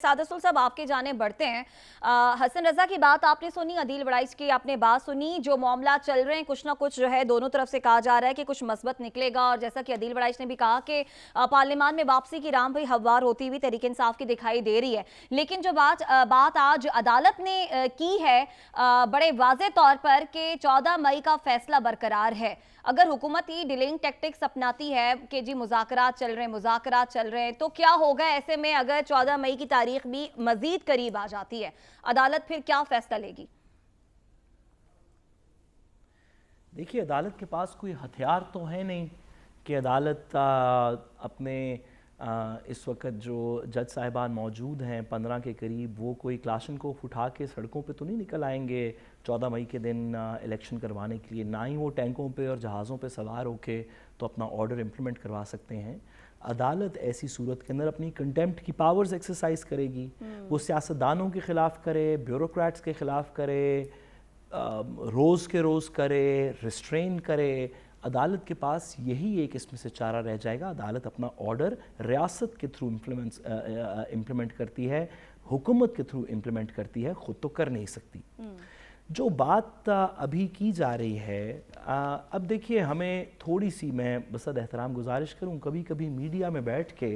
सादसुल साहब आपके जाने बढ़ते हैं। हसन रजा की बात आपने सुनी, अदील वड़ाइच की आपने बात सुनी। जो मामला चल रहे हैं कुछ ना कुछ जो है दोनों तरफ से कहा जा रहा है कि कुछ मस्बत निकलेगा, और जैसा कि अदील वड़ाइच ने भी कहा कि पार्लियामान में वापसी की राम भाई हवार होती हुई तहरीक इंसाफ की दिखाई दे रही है। लेकिन जो बात आज अदालत ने की है बड़े वाजे तौर पर कि 14 मई का फैसला बरकरार है। अगर हुकूमत ही डिलेइंग टैक्टिक्स अपनाती है कि जी मुज़ाकरात चल रहे हैं, तो क्या होगा ऐसे में अगर 14 मई की तारीख भी मजीद करीब आ जाती है, अदालत फिर क्या फैसला लेगी? देखिए, अदालत के पास कोई हथियार तो है नहीं कि अदालत अपने इस वक्त जो जज साहिबान मौजूद हैं 15 के करीब, वो कोई क्लाशनकोफ उठा के सड़कों पे तो नहीं निकल आएंगे 14 मई के दिन इलेक्शन करवाने के लिए। ना ही वो टैंकों पे और जहाज़ों पे सवार होके तो अपना ऑर्डर इम्प्लीमेंट करवा सकते हैं। अदालत ऐसी सूरत के अंदर अपनी कंटेम्प्ट की पावर्स एक्सरसाइज करेगी। वो सियासतदानों के ख़िलाफ़ करे, ब्यूरोक्रेट्स के ख़िलाफ़ करे, रोज़ के रोज़ करे, रिस्ट्रेन करे। अदालत के पास यही एक इसमें से चारा रह जाएगा। अदालत अपना ऑर्डर रियासत के थ्रू इम्प्लीमेंट करती है, हुकूमत के थ्रू इम्प्लीमेंट करती है, ख़ुद तो कर नहीं सकती। जो बात अभी की जा रही है, अब देखिए, हमें थोड़ी सी, मैं बसद एहतराम गुजारिश करूं, कभी कभी मीडिया में बैठ के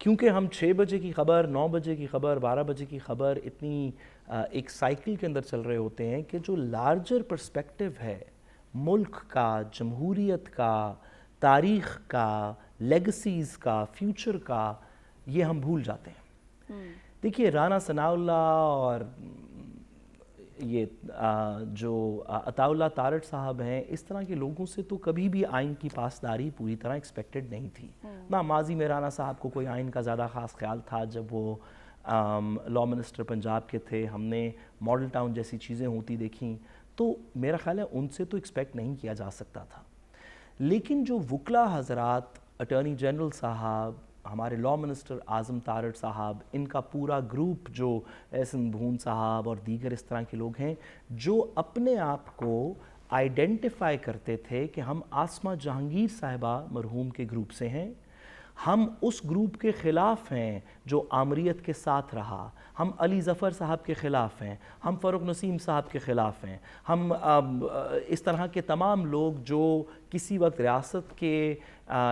क्योंकि हम 6 बजे की ख़बर, 9 बजे की ख़बर, 12 बजे की ख़बर, इतनी एक साइकिल के अंदर चल रहे होते हैं कि जो लार्जर पर्सपेक्टिव है मुल्क का, जमहूरियत का, तारीख़ का, लेगसीज़ का, फ्यूचर का, ये हम भूल जाते हैं। देखिए, राना सनाउल्लाह और ये जो अताउल्लाह तारड़ साहब हैं, इस तरह के लोगों से तो कभी भी आइन की पासदारी पूरी तरह एक्सपेक्टेड नहीं थी। ना माजी में राना साहब को कोई आइन का ज़्यादा ख़ास ख्याल था जब वो लॉ मिनिस्टर पंजाब के थे। हमने मॉडल टाउन जैसी चीज़ें होती देखी, तो मेरा ख्याल है उनसे तो एक्सपेक्ट नहीं किया जा सकता था। लेकिन जो वकला हज़रात, अटॉर्नी जनरल साहब, हमारे लॉ मिनिस्टर आज़म तारड़ साहब, इनका पूरा ग्रुप, जो एहसन भून साहब और दीगर इस तरह के लोग हैं, जो अपने आप को आइडेंटिफाई करते थे कि हम आसमा जहांगीर साहिबा मरहूम के ग्रुप से हैं, हम उस ग्रुप के ख़िलाफ़ हैं जो आमरीत के साथ रहा, हम अली ज़फ़र साहब के ख़िलाफ़ हैं, हम फ़ारूक नसीम साहब के ख़िलाफ़ हैं, हम इस तरह के तमाम लोग जो किसी वक्त रियासत के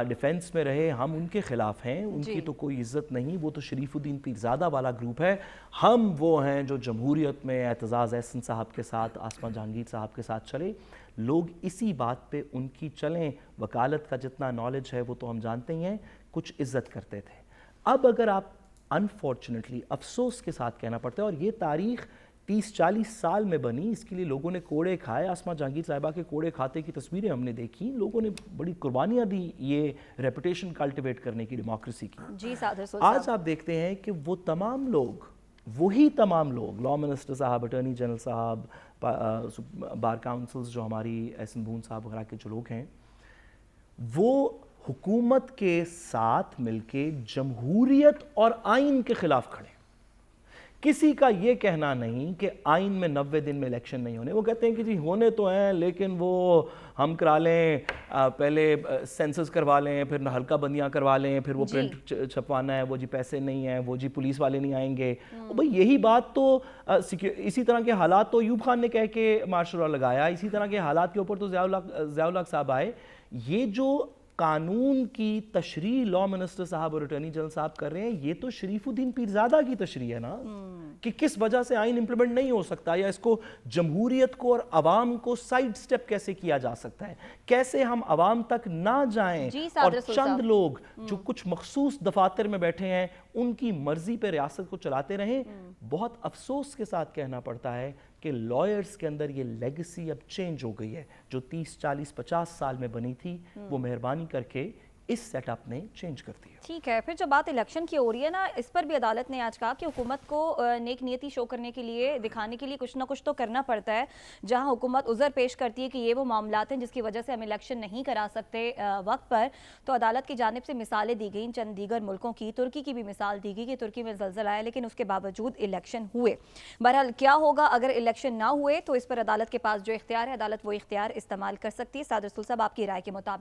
डिफेंस में रहे, हम उनके ख़िलाफ़ हैं। उनकी तो कोई इज़्ज़त नहीं, वो तो शरीफुद्दीन पीरज़ादा वाला ग्रुप है। हम वो हैं जो जमहूरियत में एतज़ाज़ एहसन साहब के साथ, आसमा जहांगीर साहब के साथ चले। लोग इसी बात पे उनकी चलें। वकालत का जितना नॉलेज है वो तो हम जानते ही हैं, कुछ इज़्ज़त करते थे। अब अगर आप, अनफॉर्चुनेटली, अफसोस के साथ कहना पड़ता है, और ये तारीख़ 30-40 साल में बनी, इसके लिए लोगों ने कोड़े खाए। आसमा जहांगीर साहिबा के कोड़े खाते की तस्वीरें हमने देखी। लोगों ने बड़ी कुर्बानियाँ दी ये रेपुटेशन कल्टिवेट करने की, डेमोक्रेसी की। जी आज आप देखते हैं कि वो तमाम लोग, वही तमाम लोग, लॉ मिनिस्टर साहब, अटॉर्नी जनरल साहब, बार काउंसिल्स जो हमारी एहसन भून साहब वगैरह के जो लोग हैं, वो हुकूमत के साथ मिलके जमहूरियत और आइन के खिलाफ खड़े। किसी का ये कहना नहीं कि आइन में 90 दिन में इलेक्शन नहीं होने। वो कहते हैं कि जी होने तो हैं, लेकिन वो हम करा लें, पहले सेंसस करवा लें, फिर हल्का बंदियाँ करवा लें, फिर वो प्रिंट छपवाना है, वो जी पैसे नहीं हैं, वो जी पुलिस वाले नहीं आएंगे। भाई यही बात तो इसी तरह के हालात तो यूब खान ने कह के मार्शल लॉ लगाया, इसी तरह के हालात के ऊपर तो ज़िया-उल-हक साहब आए। ये जो कानून की तशरीह लॉ मिनिस्टर साहब और अटॉर्नी जनरल साहब कर रहे हैं, ये तो शरीफुद्दीन पीरज़ादा की तशरीह है ना, कि किस वजह से आइन इंप्लीमेंट नहीं हो सकता, या इसको जमहूरियत को और अवाम को साइड स्टेप कैसे किया जा सकता है, कैसे हम अवाम तक ना जाएं और चंद लोग जो कुछ मखसूस दफातर में बैठे हैं उनकी मर्जी पे रियासत को चलाते रहें। बहुत अफसोस के साथ कहना पड़ता है कि लॉयर्स के अंदर ये लेगेसी अब चेंज हो गई है। जो 30, 40, 50 साल में बनी थी, वो मेहरबानी करके इस सेटअप ने चेंज कर दिया। ठीक है, फिर जो बात इलेक्शन की हो रही है ना, इस पर भी अदालत ने आज कहा कि हुकूमत को नेक नियति शो करने के लिए, दिखाने के लिए कुछ ना कुछ तो करना पड़ता है। जहां हुकूमत उज़र पेश करती है कि ये वो मामलात हैं जिसकी वजह से हम इलेक्शन नहीं करा सकते वक्त पर, तो अदालत की जानिब से मिसालें दी गई चंद दीगर मुल्कों की। तुर्की की भी मिसाल दी गई कि तुर्की में ज़लज़ला आया लेकिन उसके बावजूद इलेक्शन हुए। बहरहाल क्या होगा अगर इलेक्शन ना हुए, तो इस पर अदालत के पास जो इख्तियार है, अदालत वो इख्तियार इस्तेमाल कर सकती है। सादसुल साहब, आपकी राय के मुताबिक